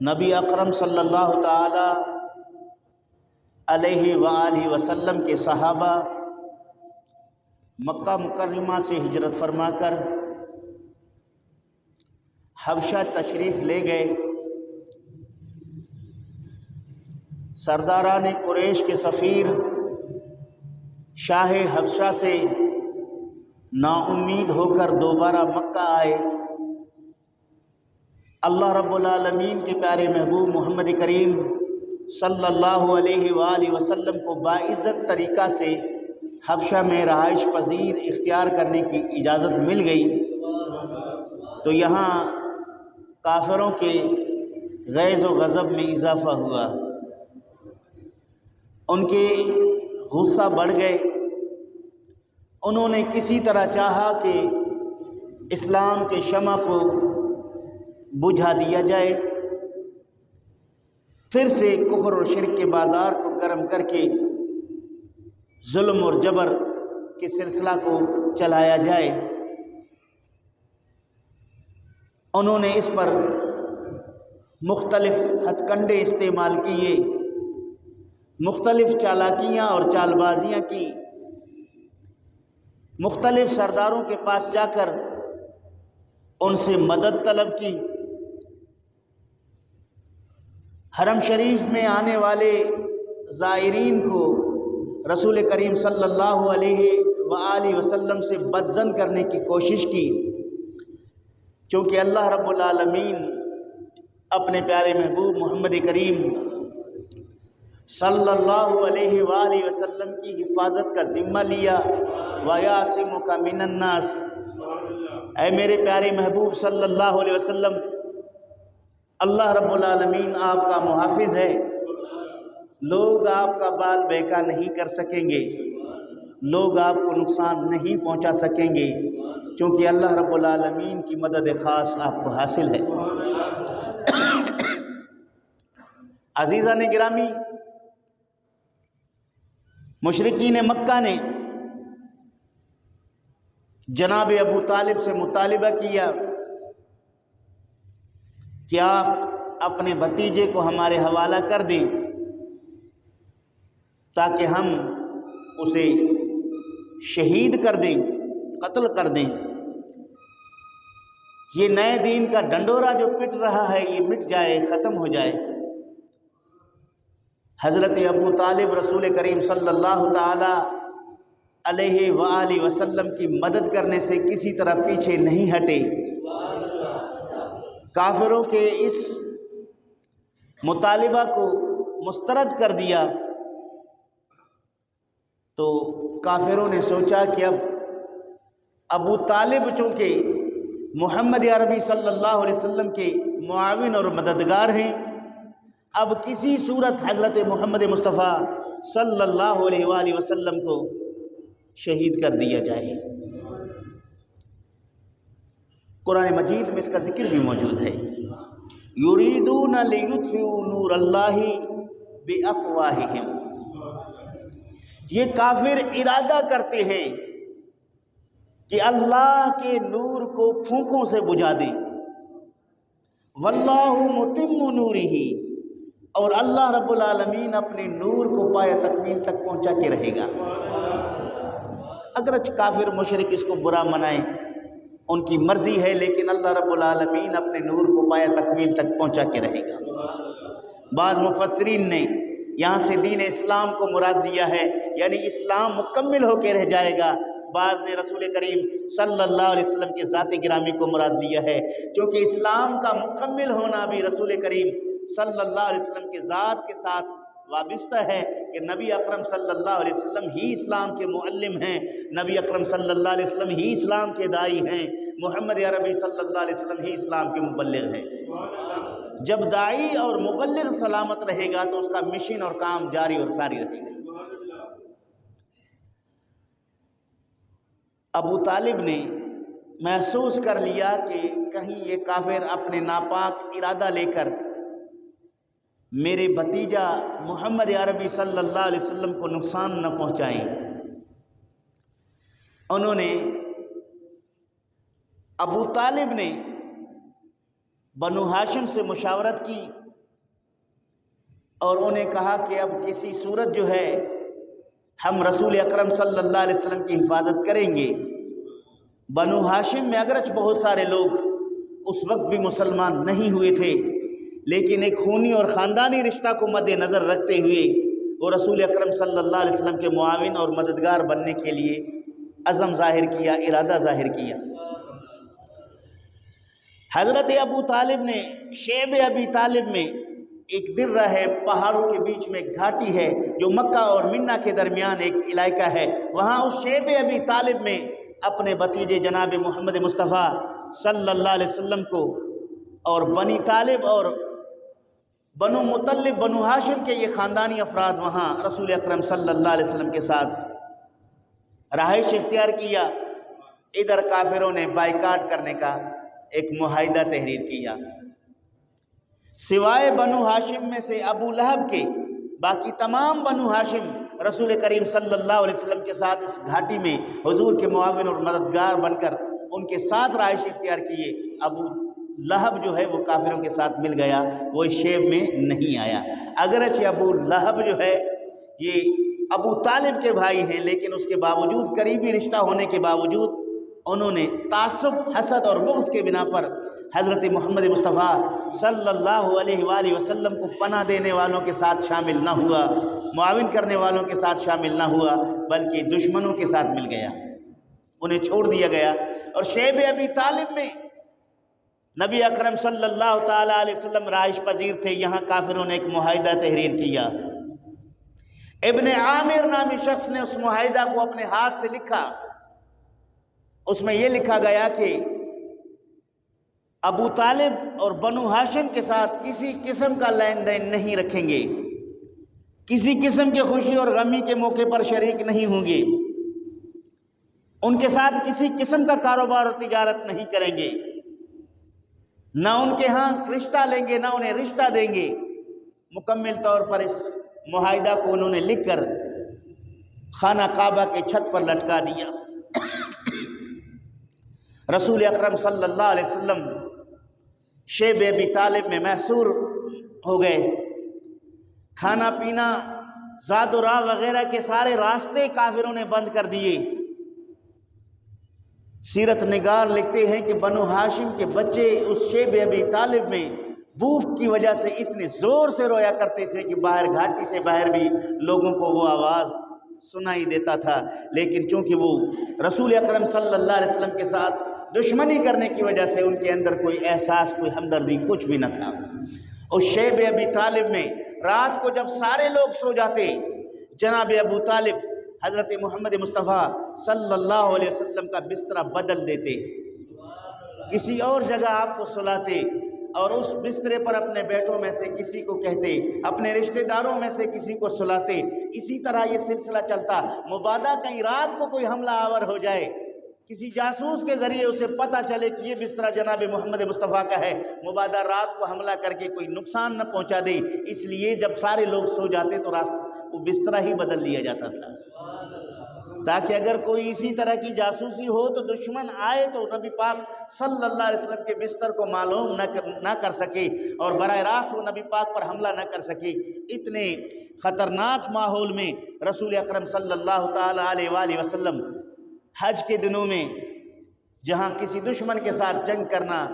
نبی اکرم صلی اللہ تعالی علیہ وآلہ وسلم کے صحابہ مکہ مکرمہ سے ہجرت فرما کر حبشہ تشریف لے گئے۔ سرداران قریش کے سفیر شاہ حبشہ سے نا امید ہو کر دوبارہ مکہ آئے۔ اللہ رب العالمین کے پیارے محبوب محمد کریم صلی اللہ علیہ وآلہ وسلم کو باعزت طریقہ سے حبشہ میں رہائش پذیر اختیار کرنے کی اجازت مل گئی، تو یہاں کافروں کے غیظ و غضب میں اضافہ ہوا، ان کے غصہ بڑھ گئے۔ انہوں نے کسی طرح چاہا کہ اسلام کے شمع کو بجھا دیا جائے، پھر سے کفر اور شرک کے بازار کو گرم کر کے ظلم اور جبر کے سلسلہ کو چلایا جائے۔ انہوں نے اس پر مختلف ہتھ کنڈے استعمال کیے، مختلف چالاکیاں اور چال بازیاں کی، مختلف سرداروں کے پاس جا کر ان سے مدد طلب کی۔ حرم شریف میں آنے والے زائرین کو رسول کریم صلی اللہ علیہ وآلہ وسلم سے بدظن کرنے کی کوشش کی، چونکہ اللہ رب العالمین اپنے پیارے محبوب محمد کریم صلی اللہ علیہ وآلہ وسلم کی حفاظت کا ذمہ لیا۔ وَيَعْصِمُكَ مِنَ النَّاسِ، اے میرے پیارے محبوب صلی اللہ علیہ وسلم، اللہ رب العالمین آپ کا محافظ ہے، لوگ آپ کا بال بیکا نہیں کر سکیں گے، لوگ آپ کو نقصان نہیں پہنچا سکیں گے، چونکہ اللہ رب العالمین کی مدد خاص آپ کو حاصل ہے۔ عزیزان گرامی، مشرکین مکہ نے جناب ابو طالب سے مطالبہ کیا کہ آپ اپنے بھتیجے کو ہمارے حوالہ کر دیں تاکہ ہم اسے شہید کر دیں، قتل کر دیں۔ یہ نئے دین کا ڈنڈورا جو پٹ رہا ہے یہ مٹ جائے، ختم ہو جائے۔ حضرت ابو طالب رسول کریم صلی اللہ تعالی علیہ وآلہ وسلم کی مدد کرنے سے کسی طرح پیچھے نہیں ہٹے۔ کافروں کے اس مطالبہ کو مسترد کر دیا تو کافروں نے سوچا کہ اب ابو طالب چونکہ محمد عربی صلی اللہ علیہ وسلم کے معاون اور مددگار ہیں، اب کسی صورت حضرت محمد مصطفیٰ صلی اللہ علیہ وآلہ وسلم کو شہید کر دیا جائے۔ قرآن مجید میں اس کا ذکر بھی موجود ہے، یریدون لیطفئوا نور اللہ بافواہہم، یہ کافر ارادہ کرتے ہیں کہ اللہ کے نور کو پھونکوں سے بجھا دیں، واللہ متم نورہ، اور اللہ رب العالمین اپنے نور کو پایہ تکمیل تک پہنچا کے رہے گا۔ اگرچہ کافر مشرک اس کو برا منائیں، ان کی مرضی ہے، لیکن اللہ رب العالمین اپنے نور کو پایہ تکمیل تک پہنچا کے رہے گا۔ بعض مفسرین نے یہاں سے دین اسلام کو مراد لیا ہے، یعنی اسلام مکمل ہو کے رہ جائے گا۔ بعض نے رسول کریم صلی اللہ علیہ وسلم کے ذات گرامی کو مراد لیا ہے، کیونکہ اسلام کا مکمل ہونا بھی رسول کریم صلی اللہ علیہ وسلم کے ذات کے ساتھ وابستہ ہے کہ نبی اکرم صلی اللہ علیہ وسلم ہی اسلام کے معلم ہیں، نبی اکرم صلی اللہ علیہ وسلم ہی اسلام کے داعی ہیں، محمد عربی صلی اللہ علیہ وسلم ہی اسلام کے مبلغ ہیں۔ جب داعی اور مبلغ سلامت رہے گا تو اس کا مشن اور کام جاری اور ساری رہے گا۔ ابو طالب نے محسوس کر لیا کہ کہیں یہ کافر اپنے ناپاک ارادہ لے کر میرے بھتیجا محمد عربی صلی اللہ علیہ وسلم کو نقصان نہ پہنچائیں۔ انہوں نے ابو طالب نے بنو ہاشم سے مشاورت کی اور انہیں کہا کہ اب کسی صورت جو ہے ہم رسول اکرم صلی اللہ علیہ وسلم کی حفاظت کریں گے۔ بنو ہاشم میں اگرچہ بہت سارے لوگ اس وقت بھی مسلمان نہیں ہوئے تھے، لیکن ایک خونی اور خاندانی رشتہ کو مد نظر رکھتے ہوئے وہ رسول اکرم صلی اللہ علیہ وسلم کے معاون اور مددگار بننے کے لیے عزم ظاہر کیا، ارادہ ظاہر کیا۔ حضرت ابو طالب نے شیب ابی طالب میں ایک درہ ہے، پہاڑوں کے بیچ میں ایک گھاٹی ہے جو مکہ اور منہ کے درمیان ایک علاقہ ہے، وہاں اس شیب ابی طالب میں اپنے بھتیجے جناب محمد مصطفیٰ صلی اللہ علیہ وسلم کو اور بنی طالب اور بنو مطلب بنو ہاشم کے یہ خاندانی افراد وہاں رسول اکرم صلی اللہ علیہ وسلم کے ساتھ رہائش اختیار کیا۔ ادھر کافروں نے بائیکاٹ کرنے کا ایک معاہدہ تحریر کیا۔ سوائے بنو ہاشم میں سے ابو لہب کے باقی تمام بنو ہاشم رسول کریم صلی اللہ علیہ وسلم کے ساتھ اس گھاٹی میں حضور کے معاون اور مددگار بن کر ان کے ساتھ رہائش اختیار کیے۔ ابو لہب جو ہے وہ کافروں کے ساتھ مل گیا، وہ اس شیب میں نہیں آیا۔ اگرچہ ابو لہب جو ہے یہ ابو طالب کے بھائی ہیں، لیکن اس کے باوجود قریبی رشتہ ہونے کے باوجود انہوں نے تعصب، حسد اور بغض کے بنا پر حضرت محمد مصطفیٰ صلی اللہ علیہ وآلہ وسلم کو پناہ دینے والوں کے ساتھ شامل نہ ہوا، معاون کرنے والوں کے ساتھ شامل نہ ہوا، بلکہ دشمنوں کے ساتھ مل گیا، انہیں چھوڑ دیا گیا۔ اور شیب ابی طالب میں نبی اکرم صلی اللہ تعالیٰ علیہ وسلم رہائش پذیر تھے، یہاں کافروں نے ایک معاہدہ تحریر کیا۔ ابن عامر نامی شخص نے اس معاہدہ کو اپنے ہاتھ سے لکھا، اس میں یہ لکھا گیا کہ ابو طالب اور بنو ہاشم کے ساتھ کسی قسم کا لین دین نہیں رکھیں گے، کسی قسم کے خوشی اور غمی کے موقع پر شریک نہیں ہوں گے، ان کے ساتھ کسی قسم کا کاروبار اور تجارت نہیں کریں گے، نہ ان کے ہاں رشتہ لیں گے، نہ انہیں رشتہ دیں گے۔ مکمل طور پر اس معاہدہ کو انہوں نے لکھ کر خانہ کعبہ کے چھت پر لٹکا دیا۔ رسول اکرم صلی اللہ علیہ وسلم شیب ابی طالب میں محصور ہو گئے۔ کھانا پینا، زاد و راہ وغیرہ کے سارے راستے کافروں نے بند کر دیے۔ سیرت نگار لکھتے ہیں کہ بنو ہاشم کے بچے اس شیب ابی طالب میں بھوک کی وجہ سے اتنے زور سے رویا کرتے تھے کہ باہر گھاٹی سے باہر بھی لوگوں کو وہ آواز سنائی دیتا تھا، لیکن چونکہ وہ رسول اکرم صلی اللہ علیہ وسلم کے ساتھ دشمنی کرنے کی وجہ سے ان کے اندر کوئی احساس، کوئی ہمدردی کچھ بھی نہ تھا۔ اس شیب ابی طالب میں رات کو جب سارے لوگ سو جاتے، جناب ابو طالب حضرت محمد مصطفیٰ صلی اللہ علیہ وسلم کا بستر بدل دیتے، کسی اور جگہ آپ کو سلاتے اور اس بسترے پر اپنے بیٹوں میں سے کسی کو کہتے، اپنے رشتہ داروں میں سے کسی کو سلاتے۔ اسی طرح یہ سلسلہ چلتا، مبادا کہیں رات کو کوئی حملہ آور ہو جائے، کسی جاسوس کے ذریعے اسے پتہ چلے کہ یہ بستر جناب محمد مصطفیٰ کا ہے، مبادا رات کو حملہ کر کے کوئی نقصان نہ پہنچا دے، اس لیے جب سارے لوگ سو جاتے تو وہ بستر ہی بدل لیا جاتا تھا، تاکہ اگر کوئی اسی طرح کی جاسوسی ہو تو دشمن آئے تو نبی پاک صلی اللہ علیہ وسلم کے بستر کو معلوم نہ کر سکے اور براہ راست وہ نبی پاک پر حملہ نہ کر سکے۔ اتنے خطرناک ماحول میں رسول اکرم صلی اللہ تعالیٰ علیہ وآلہ وسلم حج کے دنوں میں، جہاں کسی دشمن کے ساتھ جنگ کرنا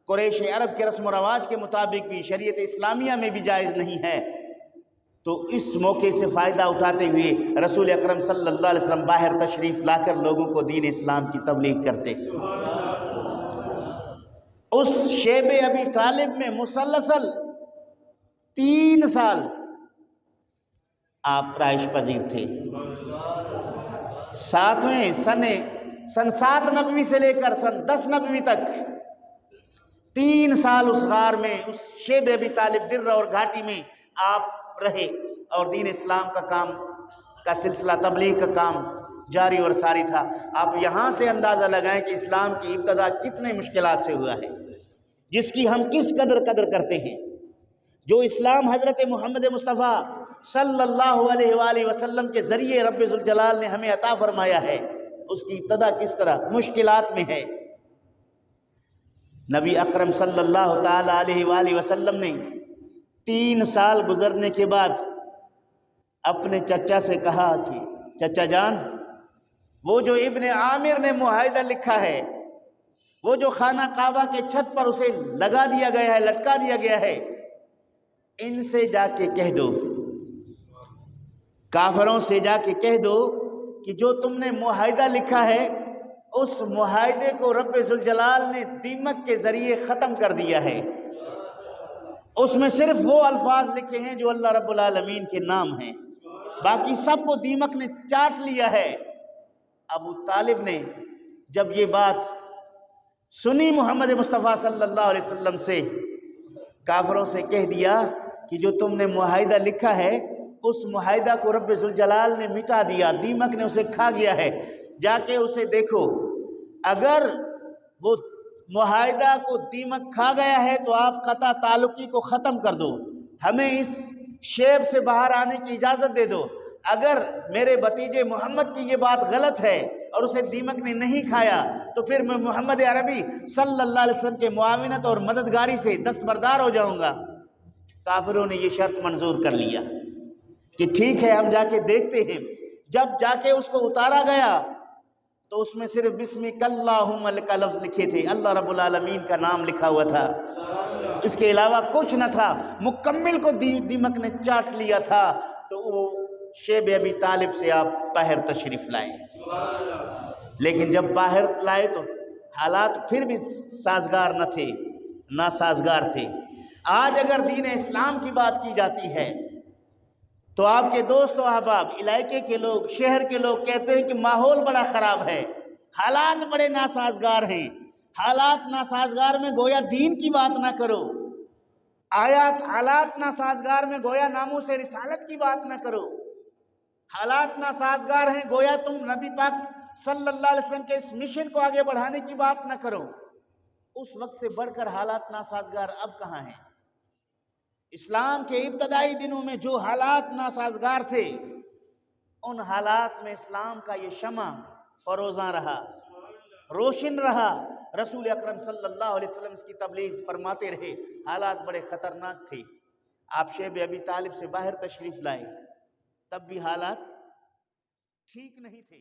قریش عرب کے رسم و رواج کے مطابق بھی شریعت اسلامیہ میں بھی جائز نہیں ہے، تو اس موقع سے فائدہ اٹھاتے ہوئے رسول اکرم صلی اللہ علیہ وسلم باہر تشریف لا کر لوگوں کو دین اسلام کی تبلیغ کرتے۔ اس شیب ابی طالب میں مسلسل 3 سال آپ رہائش پذیر تھے۔ سن 7 نبوی سے لے کر سن 10 نبوی تک 3 سال اس غار میں، اس شیب ابی طالب درہ اور گھاٹی میں آپ رہے اور دین اسلام کا کام کا سلسلہ، تبلیغ کا کام جاری اور ساری تھا۔ آپ یہاں سے اندازہ لگائیں کہ اسلام کی ابتدا کتنے مشکلات سے ہوا ہے، جس کی ہم کس قدر کرتے ہیں۔ جو اسلام حضرت محمد مصطفیٰ صلی اللہ علیہ وآلہ وسلم کے ذریعے رب ذوالجلال نے ہمیں عطا فرمایا ہے، اس کی ابتدا کس طرح مشکلات میں ہے۔ نبی اکرم صلی اللہ تعالیٰ علیہ وآلہ وسلم نے 3 سال گزرنے کے بعد اپنے چچا سے کہا کہ چچا جان، وہ جو ابن عامر نے معاہدہ لکھا ہے، وہ جو خانہ کعبہ کے چھت پر اسے لگا دیا گیا ہے، لٹکا دیا گیا ہے، ان سے جا کے کہہ دو، کافروں سے جا کے کہہ دو کہ جو تم نے معاہدہ لکھا ہے اس معاہدے کو رب ذوالجلال نے دیمک کے ذریعے ختم کر دیا ہے۔ اس میں صرف وہ الفاظ لکھے ہیں جو اللہ رب العالمین کے نام ہیں، باقی سب کو دیمک نے چاٹ لیا ہے۔ ابو طالب نے جب یہ بات سنی محمد مصطفیٰ صلی اللہ علیہ وسلم سے، کافروں سے کہہ دیا کہ جو تم نے معاہدہ لکھا ہے اس معاہدہ کو رب ذوالجلال نے مٹا دیا، دیمک نے اسے کھا گیا ہے، جا کے اسے دیکھو، اگر وہ معاہدہ کو دیمک کھا گیا ہے تو آپ قطع تعلقی کو ختم کر دو، ہمیں اس شیب سے باہر آنے کی اجازت دے دو۔ اگر میرے بھتیجے محمد کی یہ بات غلط ہے اور اسے دیمک نے نہیں کھایا تو پھر میں محمد عربی صلی اللہ علیہ وسلم کے معاونت اور مددگاری سے دستبردار ہو جاؤں گا۔ کافروں نے یہ شرط منظور کر لیا کہ ٹھیک ہے، ہم جا کے دیکھتے ہیں۔ جب جا کے اس کو اتارا گیا تو اس میں صرف بسمک اللہم کا لفظ لکھے تھے، اللہ رب العالمین کا نام لکھا ہوا تھا، اس کے علاوہ کچھ نہ تھا۔ مکمل کو دیمک نے چاٹ لیا تھا۔ تو وہ شیب ابی طالب سے آپ باہر تشریف لائے، لیکن جب باہر لائے تو حالات پھر بھی سازگار نہ تھے، ناسازگار تھے۔ آج اگر دین اسلام کی بات کی جاتی ہے تو آپ کے دوست و احباب، علاقے کے لوگ، شہر کے لوگ کہتے ہیں کہ ماحول بڑا خراب ہے، حالات بڑے ناسازگار ہیں۔ حالات ناسازگار میں گویا دین کی بات نہ کرو، حالات ناسازگار میں گویا ناموس رسالت کی بات نہ کرو، حالات ناسازگار ہیں گویا تم نبی پاک صلی اللہ علیہ وسلم کے اس مشن کو آگے بڑھانے کی بات نہ کرو۔ اس وقت سے بڑھ کر حالات ناسازگار اب کہاں ہیں؟ اسلام کے ابتدائی دنوں میں جو حالات ناسازگار تھے، ان حالات میں اسلام کا یہ شمع فروزاں رہا، روشن رہا۔ رسول اکرم صلی اللہ علیہ وسلم اس کی تبلیغ فرماتے رہے۔ حالات بڑے خطرناک تھے۔ آپ شیب ابی طالب سے باہر تشریف لائے، تب بھی حالات ٹھیک نہیں تھے۔